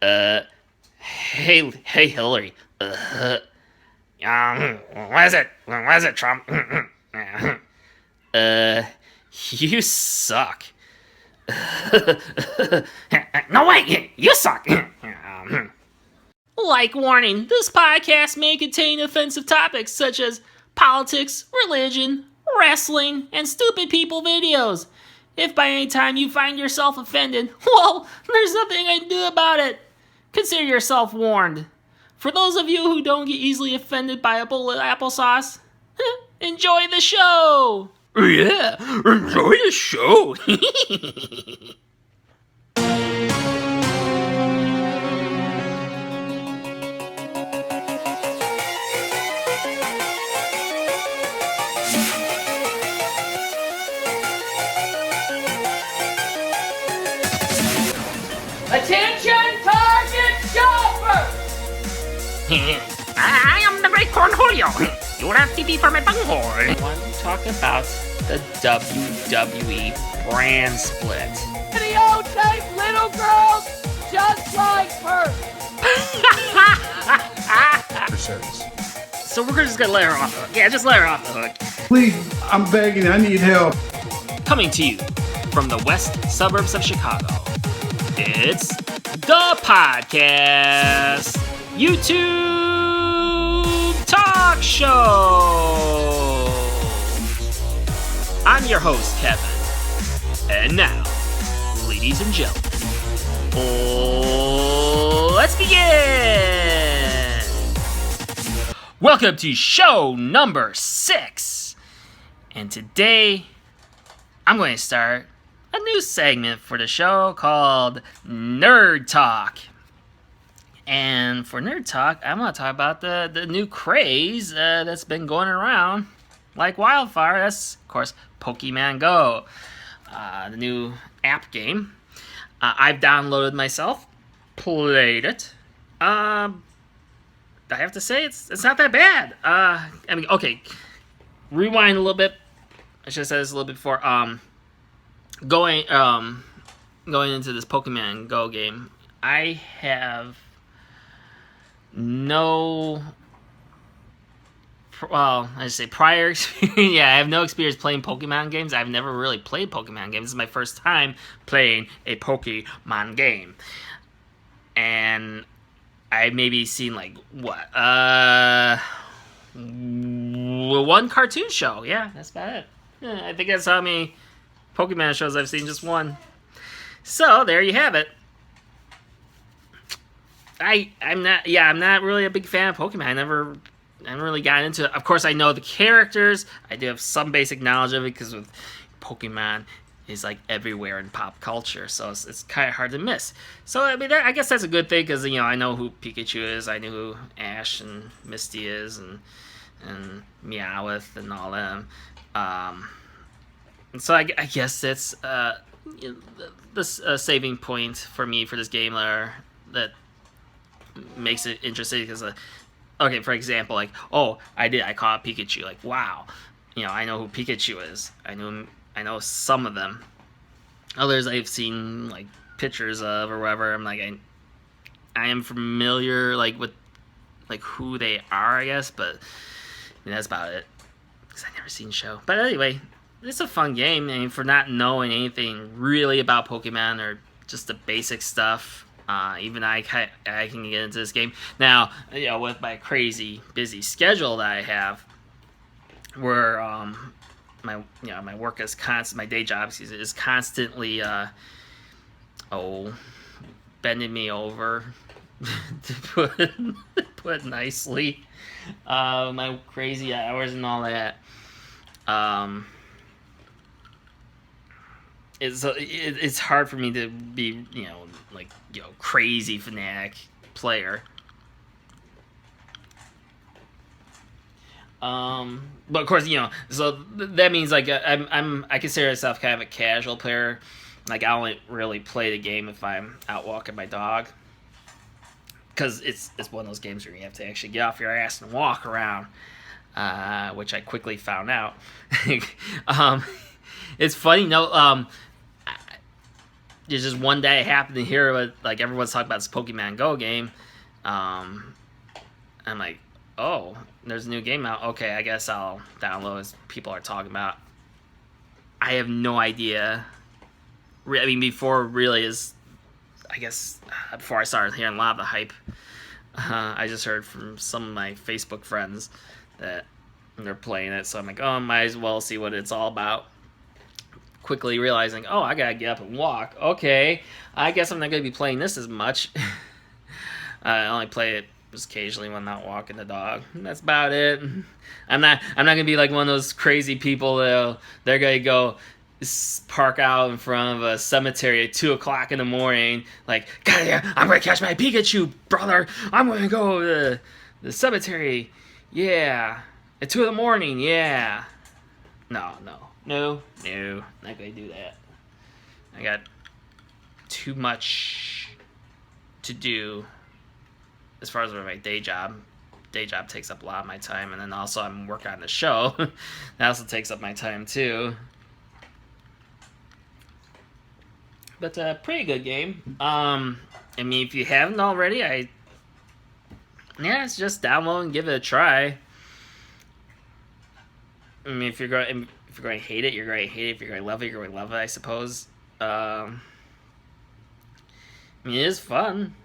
Uh, hey, Hillary. What is it? What is it, Trump? You suck. No, wait, you suck. Like warning, this podcast may contain offensive topics such as politics, religion, wrestling, and stupid people videos. If by any time you find yourself offended, well, there's nothing I can do about it. Consider yourself warned. For those of you who don't get easily offended by a bowl of applesauce, enjoy the show! Yeah, enjoy the show! Attention, target shopper! I am the great Cornholio. You will have TV for my bunghole. I want to talk about the WWE brand split. Stereotype little girls just like her. So we're just gonna let her off the hook. Yeah, just let her off the hook. Please, I'm begging, I need help. Coming to you from the west suburbs of Chicago, it's the podcast YouTube Talk Show. I'm your host, Kevin. And now, ladies and gentlemen, let's begin. Welcome to show number 6. And today, I'm going to start a new segment for the show called Nerd Talk. And for Nerd Talk, I'm going to talk about the new craze that's been going around like wildfire. That's, of course, Pokemon Go, the new app game. I've downloaded myself, played it. I have to say, it's not that bad. Okay, rewind a little bit. I should have said this a little bit before. Going into this Pokemon Go game, I have no, prior experience. Yeah, I have no experience playing Pokemon games. I've never really played Pokemon games. This is my first time playing a Pokemon game, and I maybe seen like one cartoon show. Yeah, that's about it. Yeah, I think that's how many Pokemon shows I've seen, just one. So there you have it. I'm not really a big fan of Pokemon. I never really got into it. Of course, I know the characters. I do have some basic knowledge of it because with Pokemon is like everywhere in pop culture, so it's kind of hard to miss. So I mean, I guess that's a good thing because I know who Pikachu is. I knew who Ash and Misty is, and Meowth and all them. So I guess that's the saving point for me for this game that makes it interesting because, okay, for example, like, I caught Pikachu. Like, wow, I know who Pikachu is. I know some of them. Others I've seen like pictures of or whatever. I'm like, I am familiar like with like who they are, I guess, but that's about it because I've never seen the show. But anyway, it's a fun game. I mean, for not knowing anything really about Pokemon or just the basic stuff, even I can get into this game. Now, with my crazy busy schedule that I have, where my work is my day job is constantly bending me over to put it nicely. My crazy hours and all that. It's hard for me to be crazy fanatic player. But of course, so that means like I consider myself kind of a casual player. Like I only really play the game if I'm out walking my dog, because it's one of those games where you have to actually get off your ass and walk around, which I quickly found out. It's funny, just one day I happened to hear what like everyone's talking about this Pokemon Go game. I'm like, oh, there's a new game out. Okay, I guess I'll download as people are talking about. I have no idea. I mean, before really is, I guess, before I started hearing a lot of the hype, I just heard from some of my Facebook friends that they're playing it. So I'm like, oh, might as well see what it's all about. Quickly realizing, oh, I gotta get up and walk. Okay, I guess I'm not gonna be playing this as much. I only play it just occasionally when I'm not walking the dog. That's about it. I'm not gonna be like one of those crazy people they're gonna go park out in front of a cemetery at 2:00 in the morning. Like, God, I'm gonna catch my Pikachu, brother. I'm gonna go to the cemetery. Yeah, at 2 a.m. Yeah. No, not gonna do that. I got too much to do as far as my day job. Day job takes up a lot of my time, and then also I'm working on the show. That also takes up my time too. But pretty good game. I mean, if you haven't already, it's just download and give it a try. I mean, if you're going to hate it, you're going to hate it. If you're going to love it, you're going to love it, I suppose. I mean, it is fun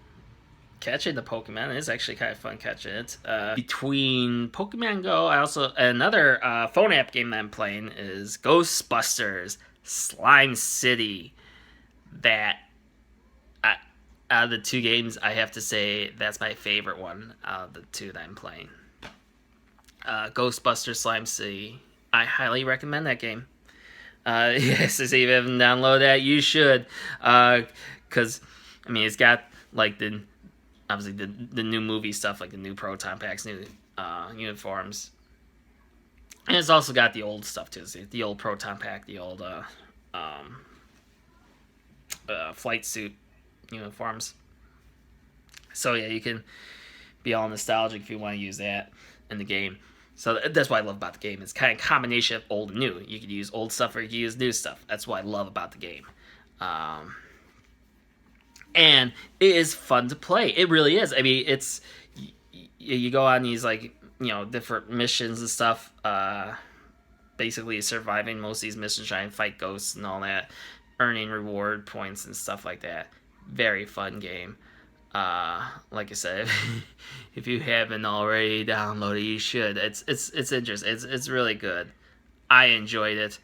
catching the Pokemon. It is actually kind of fun catching it. Between Pokemon Go, another phone app game that I'm playing is Ghostbusters Slime City. That out of the two games, I have to say that's my favorite one out of the two that I'm playing. Ghostbusters Slime City. I highly recommend that game. Yes, if you haven't downloaded that, you should. Because, I mean, it's got, like, obviously the new movie stuff, like the new Proton Packs, new uniforms. And it's also got the old stuff, too. The old Proton Pack, the old flight suit uniforms. So, yeah, you can be all nostalgic if you want to use that in the game. So that's what I love about the game. It's kind of a combination of old and new. You could use old stuff or you could use new stuff. That's what I love about the game. And it is fun to play. It really is. I mean, it's you go on these like different missions and stuff. Basically surviving most of these missions, trying to fight ghosts and all that, earning reward points and stuff like that. Very fun game. Like I said, if you haven't already downloaded, you should. It's interesting. It's really good. I enjoyed it.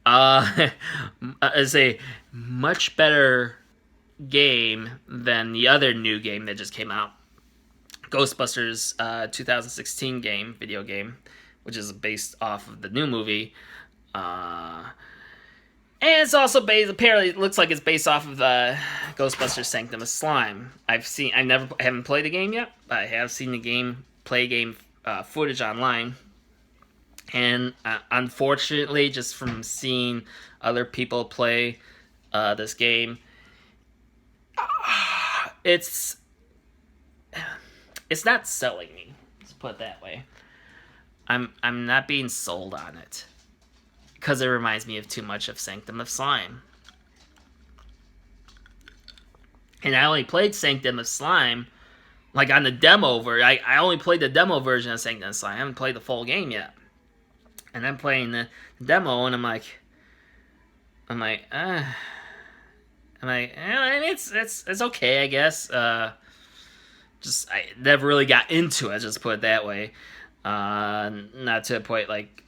It's a much better game than the other new game that just came out, Ghostbusters 2016 video game, which is based off of the new movie. And it's also apparently it looks like it's based off of Ghostbusters Sanctum of Slime. I haven't played the game yet, but I have seen the game footage online. And unfortunately, just from seeing other people play this game, it's not selling me. Let's put it that way. I'm not being sold on it. Because it reminds me of too much of Sanctum of Slime. And I only played Sanctum of Slime, like on the demo version. I only played the demo version of Sanctum of Slime. I haven't played the full game yet. And I'm playing the demo, and I'm like, it's okay, I guess. I never really got into it. Just put it that way. Not to a point like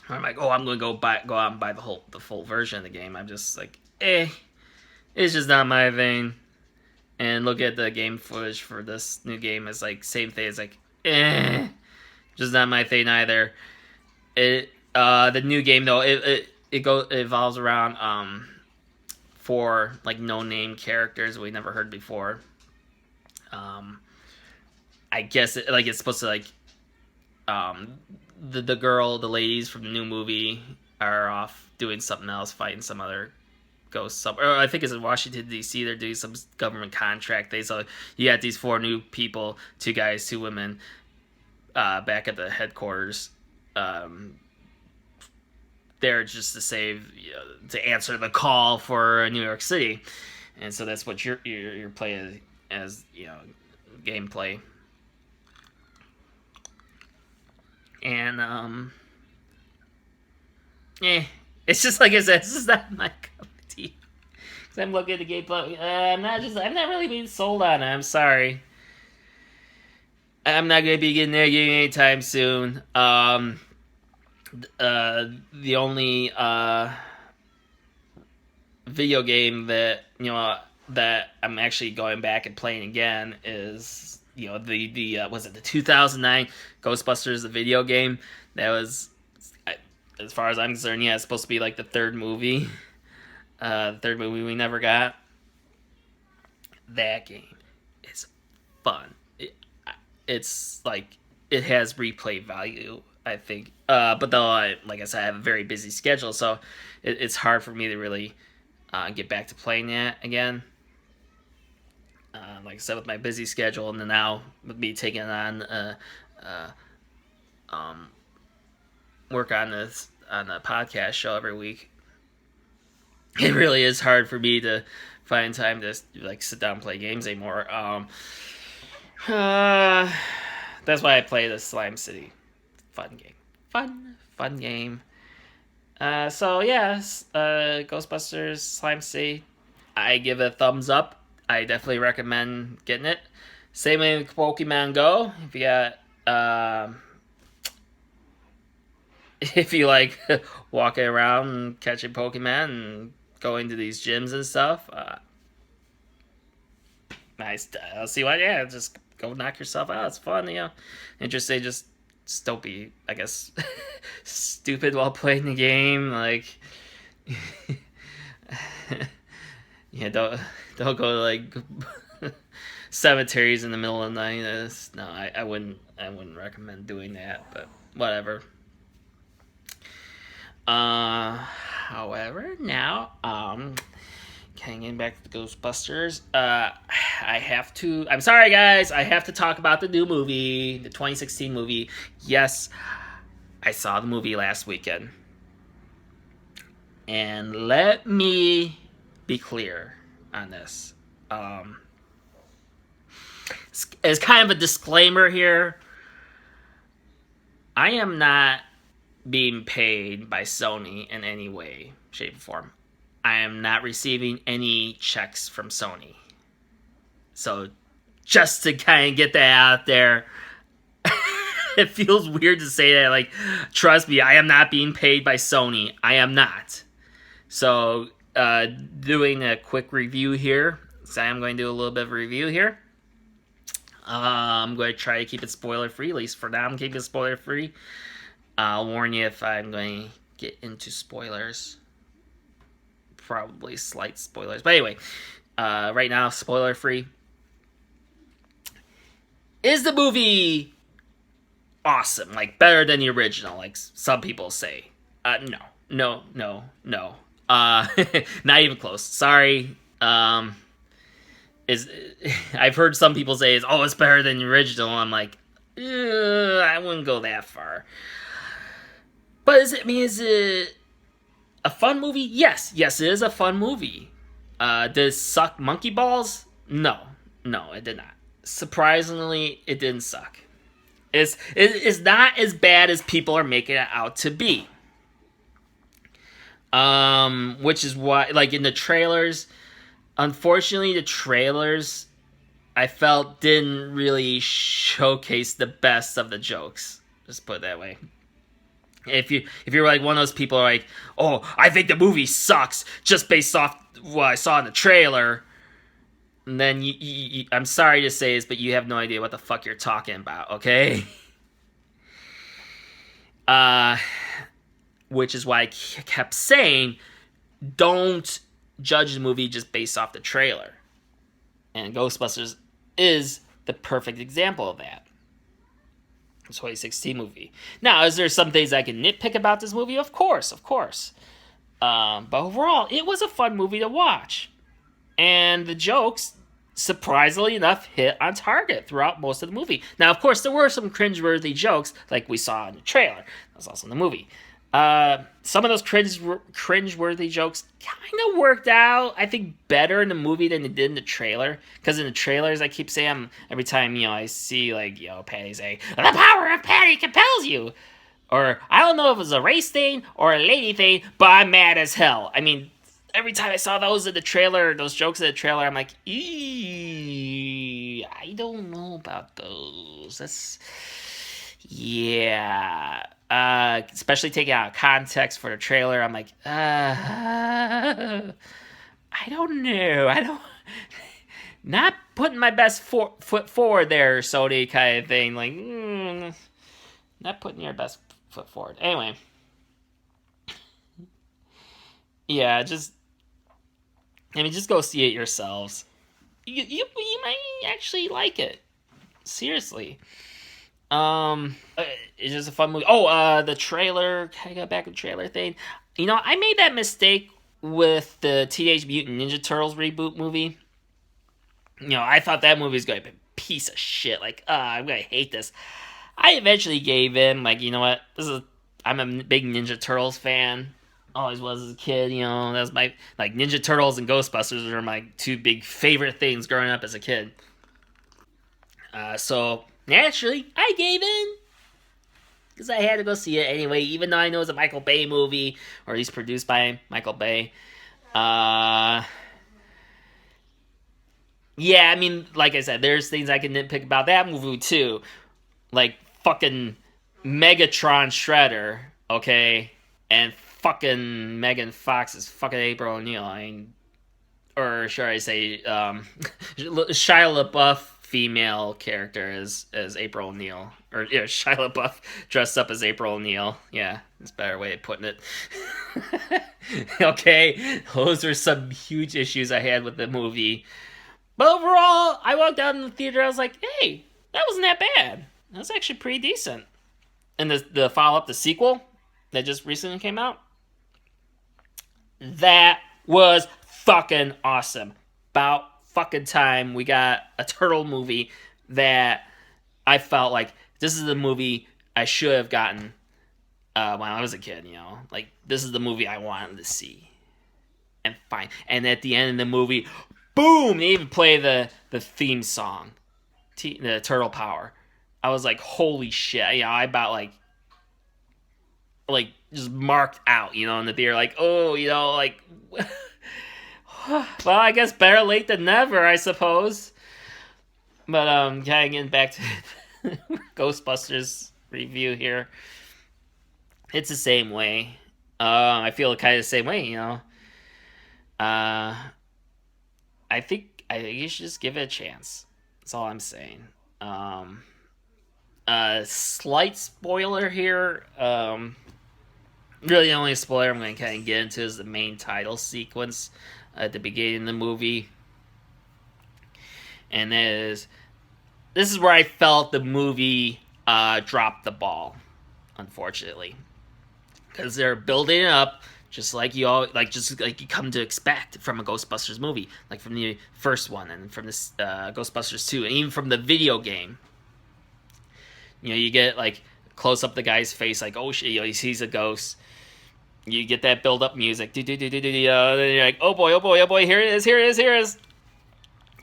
I'm like, oh, I'm gonna go out and buy the full version of the game. I'm just like, it's just not my vein. And look at the game footage for this new game. It's like same thing. It's like, just not my thing either. The new game though, it evolves around 4 like no name characters we never heard before. I guess it's supposed to like the ladies from the new movie are off doing something else, fighting some other ghosts. Or I think it's in Washington, D.C. They're doing some government contract. So you got these 4 new people, 2 guys, 2 women, back at the headquarters, there just to save, to answer the call for New York City, and so that's what your play as gameplay. And it's just like I said, it's just not my cup of tea. Cause I'm looking at the gameplay, I'm not really being sold on it. I'm sorry. I'm not gonna be getting that game anytime soon. The only video game that that I'm actually going back and playing again is the was it the 2009 Ghostbusters, the video game. That was, as far as I'm concerned, it's supposed to be like the third movie we never got. That game is fun. It's like, it has replay value, I think. But though like I said, I have a very busy schedule, so it's hard for me to really get back to playing that again. Like I said, with my busy schedule, and then now with me taking on work on the podcast show every week, it really is hard for me to find time to like sit down and play games anymore. That's why I play the Slime City. Fun game. Fun game. So yeah, Ghostbusters Slime City, I give it a thumbs up. I definitely recommend getting it. Same way with Pokemon Go. If you got, if you like walking around and catching Pokemon and going to these gyms and stuff, nice. I'll see what. Yeah, just go knock yourself out. It's fun, Interesting. Just don't be, I guess, stupid while playing the game. Like, don't go to like cemeteries in the middle of the night. No, I wouldn't recommend doing that. But whatever. However, now getting back to the Ghostbusters, I'm sorry guys, I have to talk about the new movie, the 2016 movie. Yes, I saw the movie last weekend. And let me be clear on this. As kind of a disclaimer here, I am not being paid by Sony in any way, shape, or form. I am not receiving any checks from Sony. So, just to kind of get that out there, it feels weird to say that. Like, trust me, I am not being paid by Sony. I am not. So, doing a quick review here. So, I'm going to do a little bit of a review here. I'm going to try to keep it spoiler-free. At least for now, I'm keeping it spoiler-free. I'll warn you if I'm going to get into spoilers. Probably slight spoilers. But anyway, right now, spoiler-free. Is the movie awesome? Like, better than the original, like some people say? No. Not even close. Sorry. I've heard some people say, it's better than the original. I'm like, I wouldn't go that far. But is it a fun movie? Yes, it is a fun movie. Did it suck monkey balls? No, it did not. Surprisingly, it didn't suck. It's not as bad as people are making it out to be. Which is why, like, in the trailers, unfortunately, the trailers, I felt, didn't really showcase the best of the jokes. Just put it that way. If you're like one of those people who are like, I think the movie sucks just based off what I saw in the trailer, then you I'm sorry to say this, but you have no idea what the fuck you're talking about, okay? Which is why I kept saying, don't judge the movie just based off the trailer. And Ghostbusters is the perfect example of that. 2016 movie. Now, is there some things I can nitpick about this movie? Of course. But overall, it was a fun movie to watch. And the jokes, surprisingly enough, hit on target throughout most of the movie. Now, of course, there were some cringeworthy jokes, like we saw in the trailer. That was also in the movie. Some of those cringe-worthy jokes kind of worked out, I think, better in the movie than it did in the trailer. Because in the trailers, I keep saying, every time, I see, Patty say, "The power of Patty compels you!" Or, I don't know if it was a race thing or a lady thing, but I'm mad as hell. I mean, every time I saw those in the trailer, those jokes in the trailer, I'm like, eee, I don't know about those. That's... Yeah. Especially taking out of context for the trailer, I'm like, I don't know. I don't... Not putting my best foot forward there, Sony, kind of thing. Like, not putting your best foot forward. Anyway. Yeah, just go see it yourselves. You might actually like it. Seriously. It's just a fun movie. Oh, the trailer. Can I go back to the trailer thing? I made that mistake with the Teenage Mutant Ninja Turtles reboot movie. I thought that movie was going to be a piece of shit. Like, I'm going to hate this. I eventually gave in. Like, you know what? I'm a big Ninja Turtles fan. Always was as a kid. That was my... Like, Ninja Turtles and Ghostbusters were my two big favorite things growing up as a kid. So, naturally, I gave in. Because I had to go see it anyway, even though I know it's a Michael Bay movie, or at least produced by Michael Bay. Yeah, I mean, like I said, there's things I can nitpick about that movie, too. Like, fucking Megatron Shredder, okay? And fucking Megan Fox is fucking April O'Neil. I mean, or should I say, Shia LaBeouf female character as April O'Neil. Or, yeah, Shia LaBeouf dressed up as April O'Neil. Yeah, that's a better way of putting it. Okay, those are some huge issues I had with the movie. But overall, I walked out in the theater, I was like, hey, that wasn't that bad. That was actually pretty decent. And the follow-up, the sequel, that just recently came out, that was fucking awesome. About fucking time we got a turtle movie that I felt like this is the movie I should have gotten when I was a kid, Like, this is the movie I wanted to see. And fine. And at the end of the movie, boom! They even play the theme song, the Turtle Power. I was like, holy shit! I about like just marked out, in the theater, like, oh, like, well, I guess better late than never, I suppose. But kind of getting back to Ghostbusters review here, it's the same way. I feel kind of the same way, I think you should just give it a chance. That's all I'm saying. Slight spoiler here. Really, the only spoiler I'm going to kind of get into is the main title sequence at the beginning of the movie. And this is where I felt the movie dropped the ball, unfortunately. Because they're building it up just like you come to expect from a Ghostbusters movie, like from the first one and from this Ghostbusters 2, and even from the video game. You get like close up the guy's face, like, oh shit, he sees a ghost. You get that build up music, then you're like, oh boy, here it is.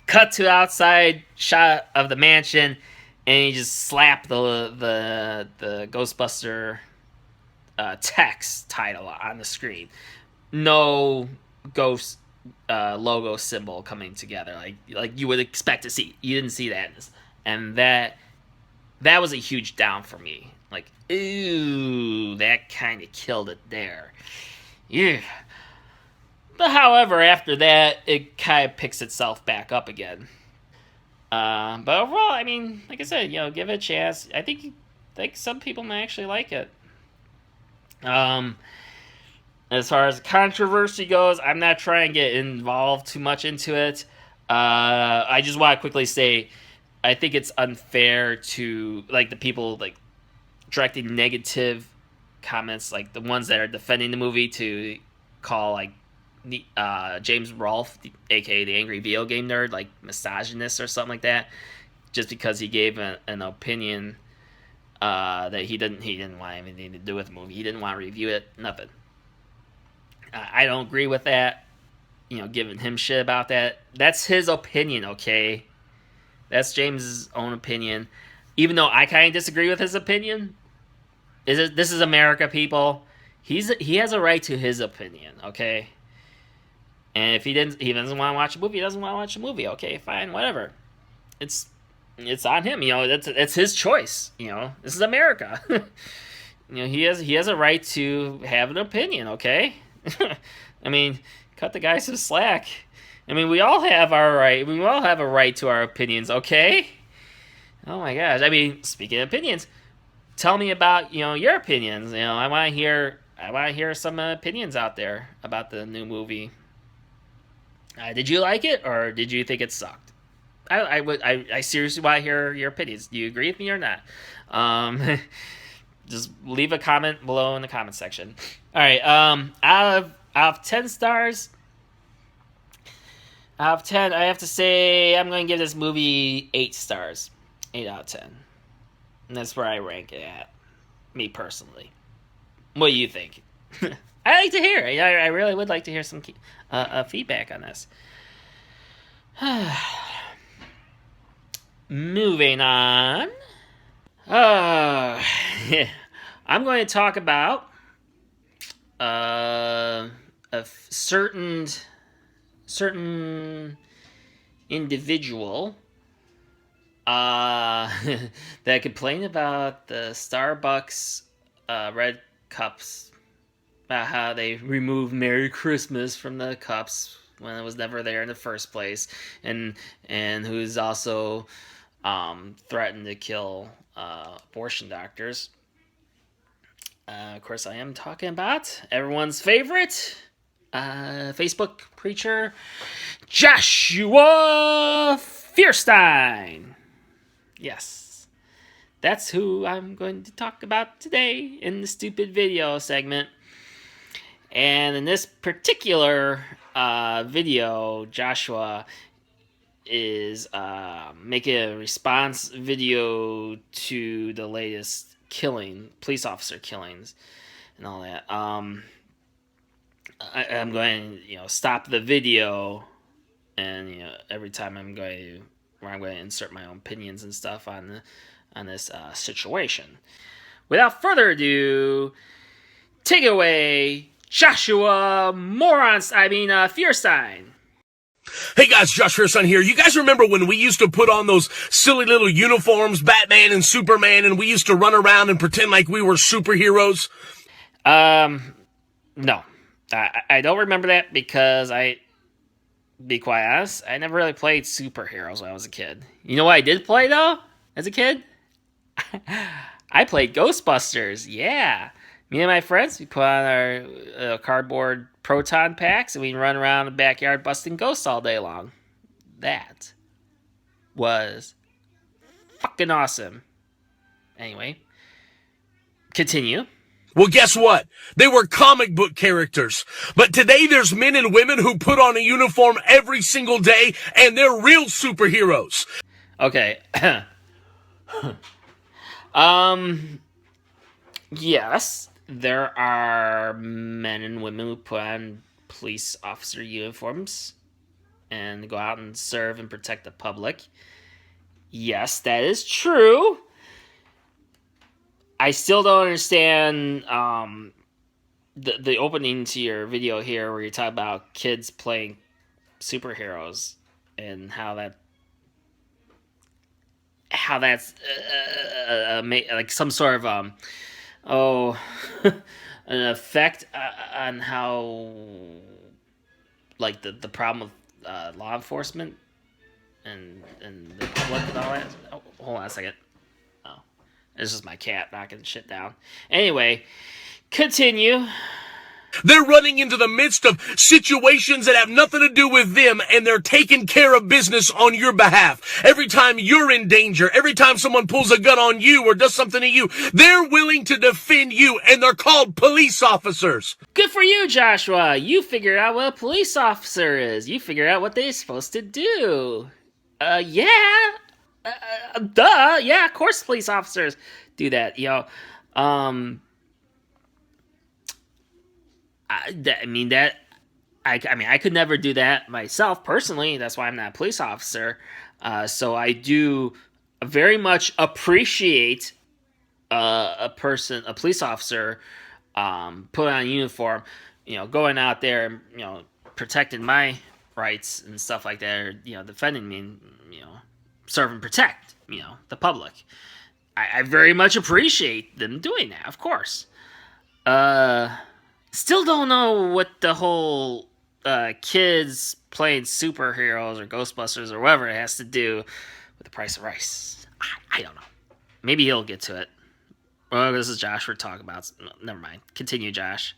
Cut to outside shot of the mansion, and you just slap the Ghostbuster text title on the screen. No ghost logo symbol coming together like you would expect to see. You didn't see that, and that was a huge down for me. Like, ooh, that kind of killed it there. Yeah. But however, after that, it kind of picks itself back up again. But overall, I mean, like I said, give it a chance. I think some people might actually like it. As far as controversy goes, I'm not trying to get involved too much into it. I just want to quickly say, I think it's unfair to, like, the people, like, directing negative comments, like the ones that are defending the movie, to call, like, James Rolfe, aka the Angry Video Game Nerd, like, misogynist or something like that, just because he gave an opinion that he didn't want anything to do with the movie. He didn't want to review it. Nothing. I don't agree with that. Giving him shit about that. That's his opinion, okay? That's James's own opinion. Even though I kind of disagree with his opinion. This is America, people. He has a right to his opinion, okay? And if he doesn't want to watch a movie, he doesn't want to watch a movie. Okay, fine, whatever. It's on him, That's his choice. This is America. He has a right to have an opinion. Okay, I mean, cut the guy some slack. I mean, we all have our right. We all have a right to our opinions. Okay. Oh my gosh. I mean, speaking of opinions, tell me about your opinions. I want to hear some opinions out there about the new movie. Did you like it, or did you think it sucked? I seriously want to hear your opinions. Do you agree with me or not? Just leave a comment below in the comment section. All right. Out of 10 stars, out of 10, I have to say I'm going to give this movie 8 stars. 8 out of 10. And that's where I rank it at. Me personally. What do you think? I like to hear it. I really would like to hear some feedback on this. Moving on. I'm going to talk about a certain individual that complained about the Starbucks red cups, about how they removed Merry Christmas from the cups when it was never there in the first place, and who's also threatened to kill abortion doctors. Of course, I am talking about everyone's favorite Facebook preacher, Joshua Feuerstein. Yes, that's who I'm going to talk about today in the stupid video segment. And in this particular video, Joshua is making a response video to the latest police officer killings and all that. I'm going to stop the video, and every time I'm going to insert my own opinions and stuff on this situation. Without further ado, take it away, Joshua Feuerstein. Hey guys, Josh Feuerstein here. You guys remember when we used to put on those silly little uniforms, Batman and Superman, and we used to run around and pretend like we were superheroes? No. I don't remember that because be quite honest, I never really played superheroes when I was a kid. You know what I did play, though, as a kid? I played Ghostbusters, yeah. Me and my friends, we put on our cardboard proton packs, and we'd run around the backyard busting ghosts all day long. That was fucking awesome. Anyway, continue. Well, guess what? They were comic book characters. But today there's men and women who put on a uniform every single day, and they're real superheroes. Okay. Yes, there are men and women who put on police officer uniforms and go out and serve and protect the public. Yes, that is true. I still don't understand the opening to your video here where you talk about kids playing superheroes and how that's like some sort of an effect on how like the problem with law enforcement and the public and all that. Oh, hold on a second. Oh, this is my cat knocking shit down. Anyway, continue. They're running into the midst of situations that have nothing to do with them, and they're taking care of business on your behalf. Every time you're in danger, every time someone pulls a gun on you or does something to you, they're willing to defend you, and they're called police officers. Good for you, Joshua. You figured out what a police officer is. You figured out what they're supposed to do. Yeah. Duh. Yeah, of course police officers do that. I could never do that myself personally. That's why I'm not a police officer. So I do very much appreciate a police officer, put on a uniform, going out there, protecting my rights and stuff like that, or defending me, and, serve and protect, the public. I very much appreciate them doing that, of course. Still don't know what the whole kids playing superheroes or Ghostbusters or whatever it has to do with the price of rice. I don't know. Maybe he'll get to it. Well, this is Josh we're talking about. Never mind. Continue, Josh.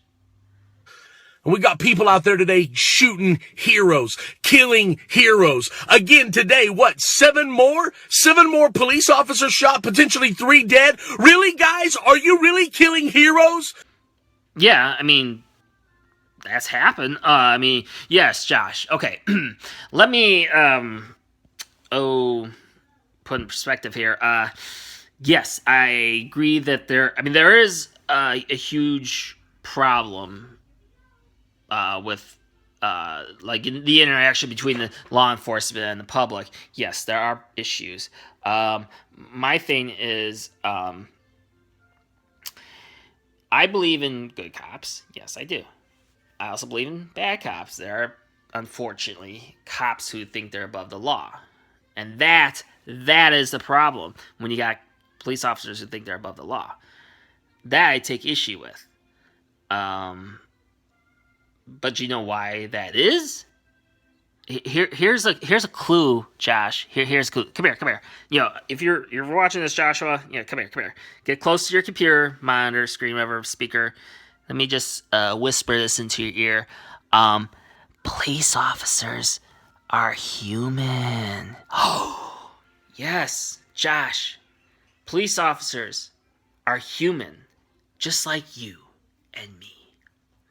And we got people out there today shooting heroes, killing heroes. Again today, what, 7 more? 7 more police officers shot, potentially 3 dead? Really, guys? Are you really killing heroes? Yeah, that's happened. Yes, Josh. Okay. Let me, put in perspective here. Yes, I agree that there is a huge problem with in the interaction between the law enforcement and the public. Yes, there are issues. My thing is, I believe in good cops. Yes, I do. I also believe in bad cops. There are, unfortunately, cops who think they're above the law. And that is the problem when you got police officers who think they're above the law. That I take issue with. But you know why that is? Here's a clue, Josh. Here's a clue. Come here. If you're watching this, Joshua, come here. Get close to your computer, monitor, screen, whatever, speaker. Let me just whisper this into your ear. Police officers are human. Oh, yes, Josh. Police officers are human, just like you and me.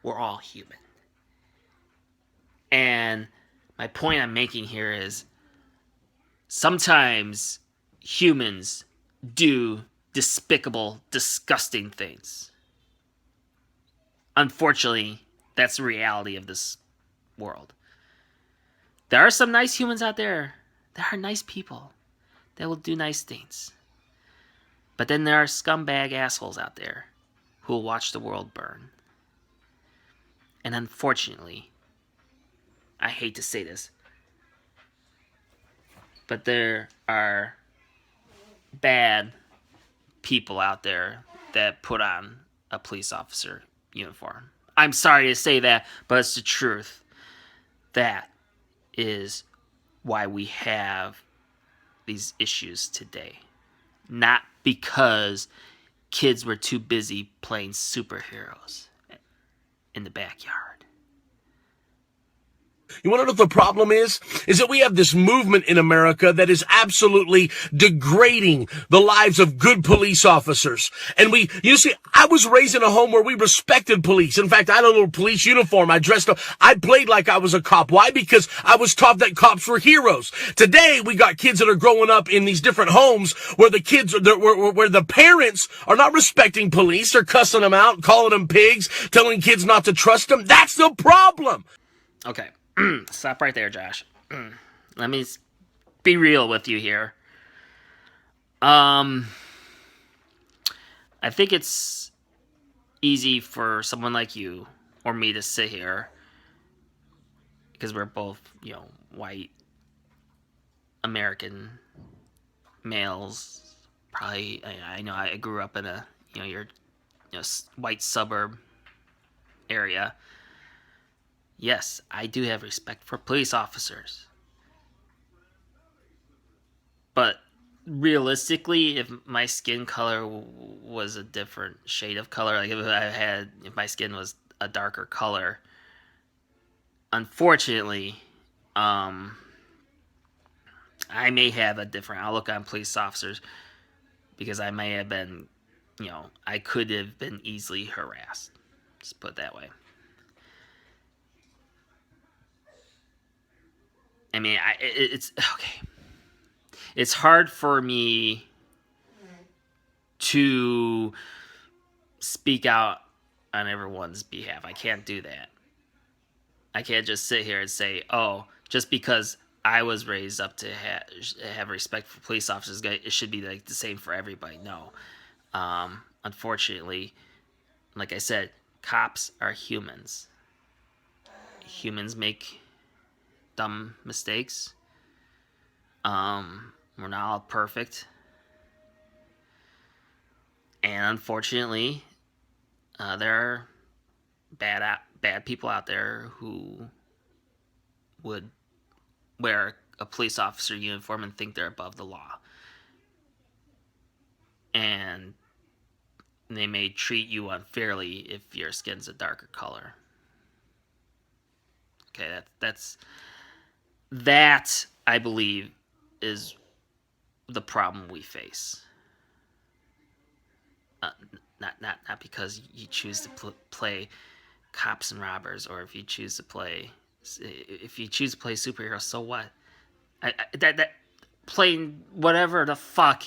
We're all human. And my point I'm making here is sometimes humans do despicable, disgusting things. Unfortunately, that's the reality of this world. There are some nice humans out there. There are nice people that will do nice things. But then there are scumbag assholes out there who will watch the world burn. And unfortunately, I hate to say this, but there are bad people out there that put on a police officer uniform. I'm sorry to say that, but it's the truth. That is why we have these issues today. Not because kids were too busy playing superheroes in the backyard. You want to know what the problem is? Is that we have this movement in America that is absolutely degrading the lives of good police officers. And you see, I was raised in a home where we respected police. In fact, I had a little police uniform. I dressed up. I played like I was a cop. Why? Because I was taught that cops were heroes. Today, we got kids that are growing up in these different homes where the kids, where the parents are not respecting police. They're cussing them out, calling them pigs, telling kids not to trust them. That's the problem. Okay. Stop right there, Josh. Let me be real with you here. I think it's easy for someone like you or me to sit here because we're both, white American males. Probably, I know I grew up in a, your white suburb area. Yes, I do have respect for police officers. But realistically, if my skin color was a different shade of color, like if my skin was a darker color, unfortunately, I may have a different outlook on police officers because I may have been, I could have been easily harassed. Just put it that way. it's okay. It's hard for me to speak out on everyone's behalf. I can't do that. I can't just sit here and say, oh, just because I was raised up to have respect for police officers, it should be like the same for everybody. No. Unfortunately, like I said, cops are humans. Humans make dumb mistakes. We're not all perfect. And unfortunately, there are bad people out there who would wear a police officer uniform and think they're above the law. And they may treat you unfairly if your skin's a darker color. Okay, that I believe is the problem we face. Not because you choose to play cops and robbers, or if you choose to play superheroes, so what? That playing whatever the fuck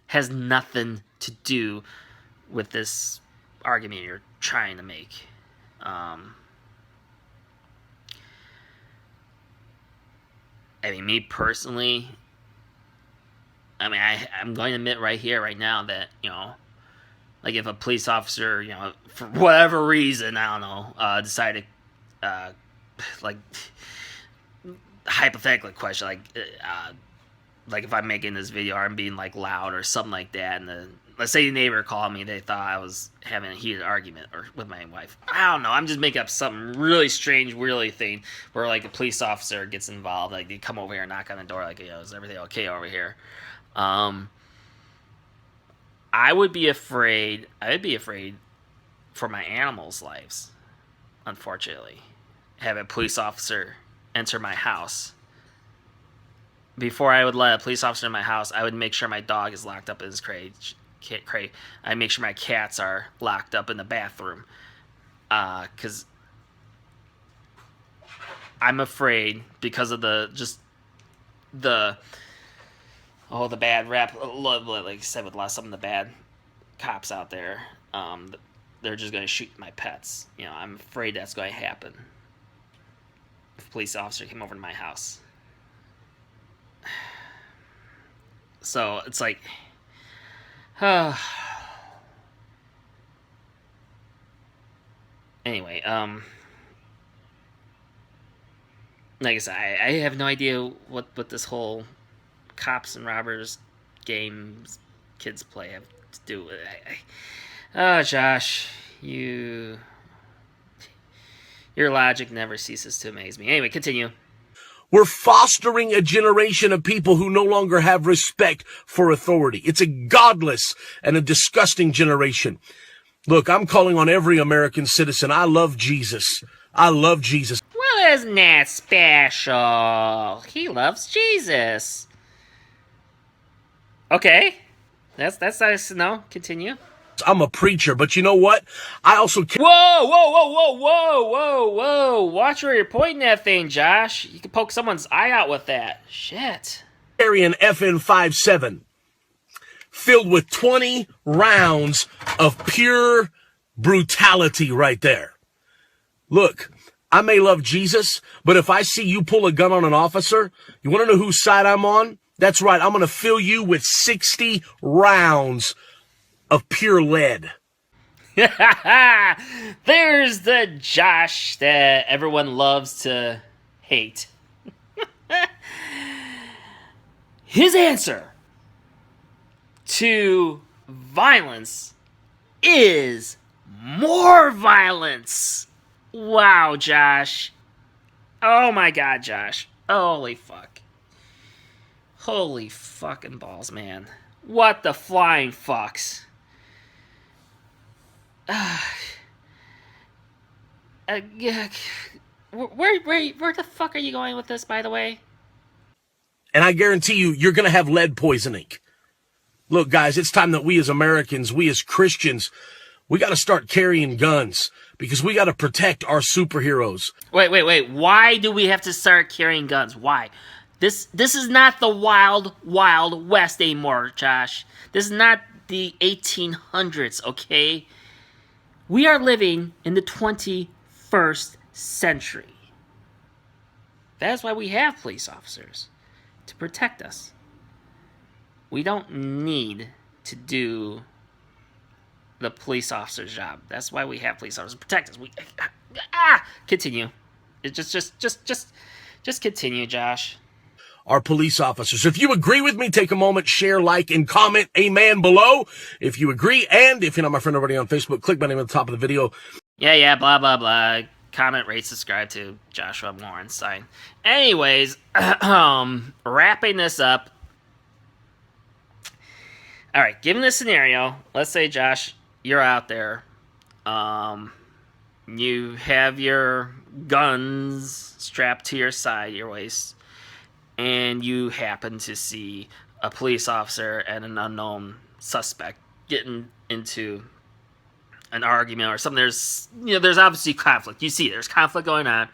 has nothing to do with this argument you're trying to make. I mean, me personally, I'm going to admit right here, right now, that, like if a police officer, for whatever reason, I don't know, decided, like, hypothetically question, like if I'm making this video or I'm being like loud or something like that, and let's say the neighbor called me, they thought I was having a heated argument with my wife. I don't know, I'm just making up something really strange, really thing, where like a police officer gets involved, like they come over here and knock on the door, like, is everything okay over here? I would be afraid for my animals' lives, unfortunately. Have a police officer enter my house. Before I would let a police officer in my house, I would make sure my dog is locked up in his crate. I make sure my cats are locked up in the bathroom. Because I'm afraid, because of the bad rap, like I said, with some of the bad cops out there, they're just going to shoot my pets. I'm afraid that's going to happen if a police officer came over to my house. So it's like, anyway, like I said, I have no idea what this whole cops and robbers games kids play have to do with it. Josh, your logic never ceases to amaze me. Anyway, continue. We're fostering a generation of people who no longer have respect for authority. It's a godless and a disgusting generation. Look, I'm calling on every American citizen. I love Jesus. I love Jesus. Well, isn't that special? He loves Jesus. Okay. That's nice to know. Continue. I'm a preacher, but you know what? I also Whoa, whoa, whoa, whoa, whoa, whoa, whoa. Watch where you're pointing that thing, Josh. You can poke someone's eye out with that. Shit. carry an FN-57 filled with 20 rounds of pure brutality right there. Look, I may love Jesus, but if I see you pull a gun on an officer, you want to know whose side I'm on? That's right, I'm going to fill you with 60 rounds of pure lead. There's the Josh that everyone loves to hate. His answer to violence is more violence. Wow, Josh. Oh my God, Josh. Holy fuck. Holy fucking balls, man. What the flying fucks. Where the fuck are you going with this, by the way? And I guarantee you, you're going to have lead poisoning. Look, guys, it's time that we as Americans, we as Christians, we got to start carrying guns because we got to protect our superheroes. Wait. Why do we have to start carrying guns? Why? This is not the wild, wild west anymore, Josh. This is not the 1800s, okay? We are living in the 21st century. That's why we have police officers, to protect us. We don't need to do the police officer's job. That's why we have police officers to protect us. Continue. Just continue, Josh. Our police officers. If you agree with me, take a moment, share, like, and comment amen below. If you agree, and if you're not my friend already on Facebook, click my name at the top of the video. Yeah, blah, blah, blah. Comment, rate, subscribe to Joshua Morenstein. Anyways, wrapping this up. All right, given this scenario, let's say, Josh, you're out there. You have your guns strapped to your side, your waist, and you happen to see a police officer and an unknown suspect getting into an argument or something. There's obviously conflict. You see, there's conflict going on.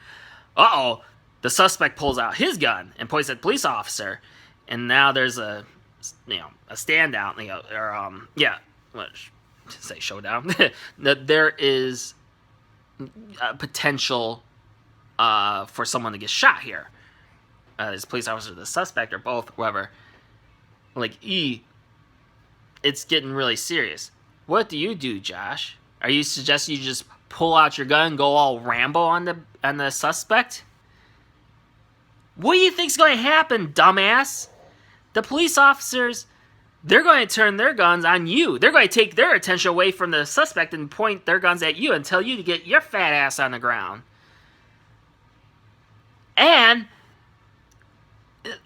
Uh-oh, the suspect pulls out his gun and points at the police officer, and now there's a standout, say showdown. That there is a potential for someone to get shot here. This police officer, the suspect, or both, whoever. It's getting really serious. What do you do, Josh? Are you suggesting you just pull out your gun and go all Rambo on the suspect? What do you think's going to happen, dumbass? The police officers, they're going to turn their guns on you. They're going to take their attention away from the suspect and point their guns at you and tell you to get your fat ass on the ground. And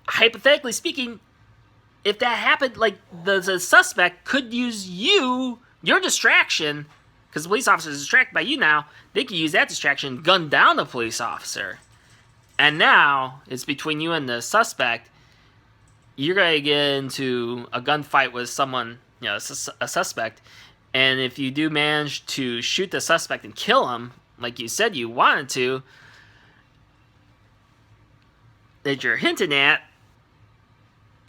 hypothetically speaking, if that happened, the suspect could use your distraction, because the police officer is distracted by you now. They could use that distraction, gun down the police officer, and now it's between you and the suspect. You're going to get into a gunfight with someone, a suspect, and if you do manage to shoot the suspect and kill him, like you said you wanted to, that you're hinting at,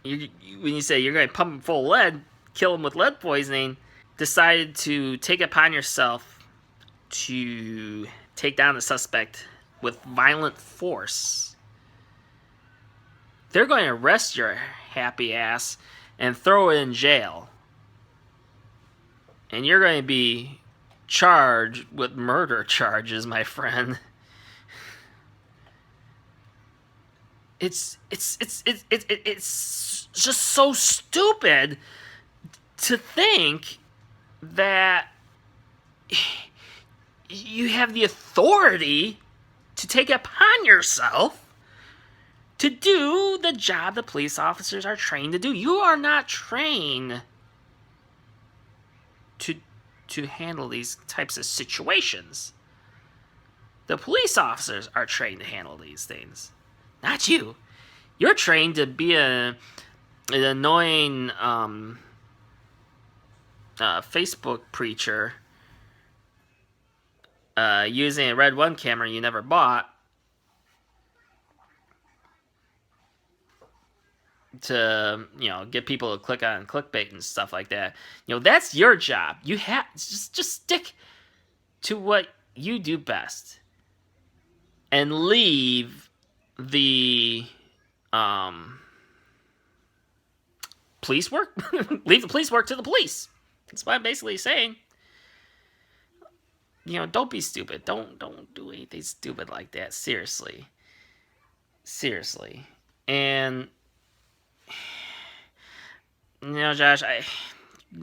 when you say you're going to pump him full of lead, kill him with lead poisoning, decided to take it upon yourself to take down the suspect with violent force, they're going to arrest your happy ass and throw it in jail. And you're going to be charged with murder charges, my friend. It's just so stupid to think that you have the authority to take it upon yourself to do the job the police officers are trained to do. You are not trained to handle these types of situations. The police officers are trained to handle these things. Not you. You're trained to be an annoying Facebook preacher using a Red One camera you never bought to get people to click on clickbait and stuff like that. That's your job. You have just stick to what you do best and leave the police work. Leave the police work to the police. That's what I'm basically saying. Don't be stupid. Don't do anything stupid like that. Seriously. And Josh,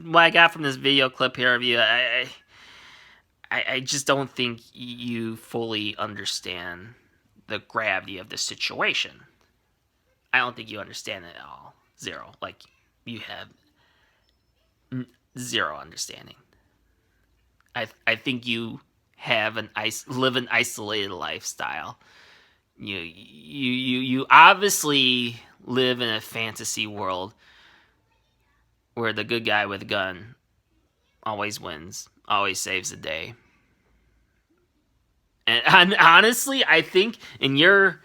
what I got from this video clip here of you, I just don't think you fully understand the gravity of the situation. I don't think you understand it at all. Zero. You have zero understanding. I think you have live an isolated lifestyle. You obviously live in a fantasy world where the good guy with a gun always wins, always saves the day. And honestly, I think in your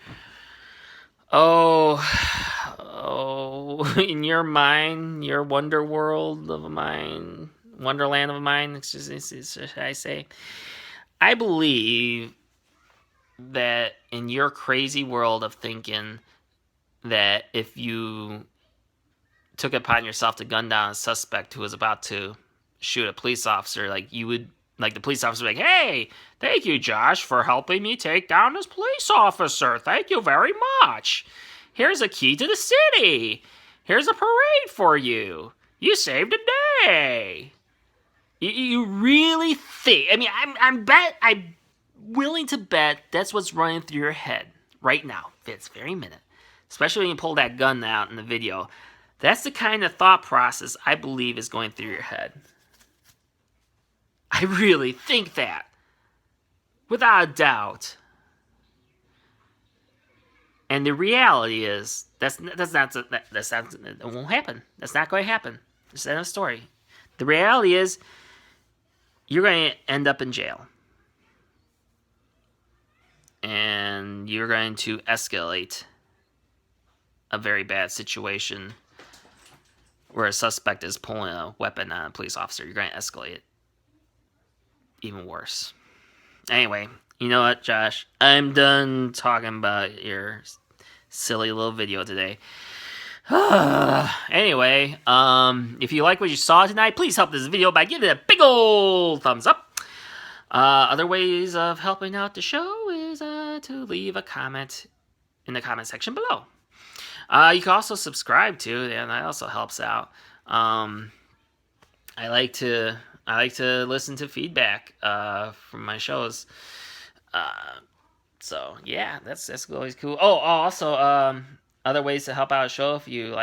So, in your mind, your wonder world of a mind, wonderland of a mind, should I say? I believe that in your crazy world of thinking that if you took it upon yourself to gun down a suspect who was about to shoot a police officer, like you would, like the police officer would be like, hey, thank you, Josh, for helping me take down this police officer. Thank you very much. Here's a key to the city. Here's a parade for you. You saved a day. You really think? I mean, I'm willing to bet that's what's running through your head right now, this very minute. Especially when you pull that gun out in the video. That's the kind of thought process I believe is going through your head. I really think that, without a doubt. And the reality is, it won't happen. That's not going to happen. It's the end of the story. The reality is, you're going to end up in jail. And you're going to escalate a very bad situation where a suspect is pulling a weapon on a police officer. You're going to escalate it even worse. Anyway, you know what, Josh? I'm done talking about your silly little video today. Anyway, if you like what you saw tonight, please help this video by giving it a big old thumbs up. Other ways of helping out the show is to leave a comment in the comment section below. You can also subscribe too, and that also helps out. I like to listen to feedback from my shows. So yeah, that's always cool. Oh, also other ways to help out a show if you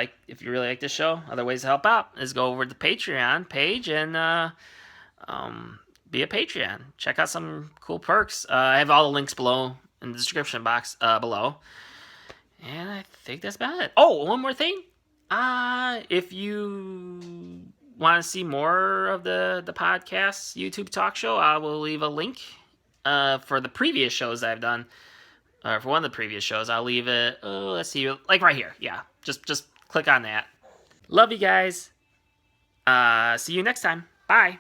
really like this show. Other ways to help out is go over to the Patreon page and be a Patreon. Check out some cool perks. I have all the links below in the description box below. And I think that's about it. Oh, one more thing. If you want to see more of the podcast YouTube talk show, I will leave a link for the previous shows I've done. For one of the previous shows, I'll leave it. Oh, let's see, like right here. Yeah, just click on that. Love you guys. See you next time. Bye.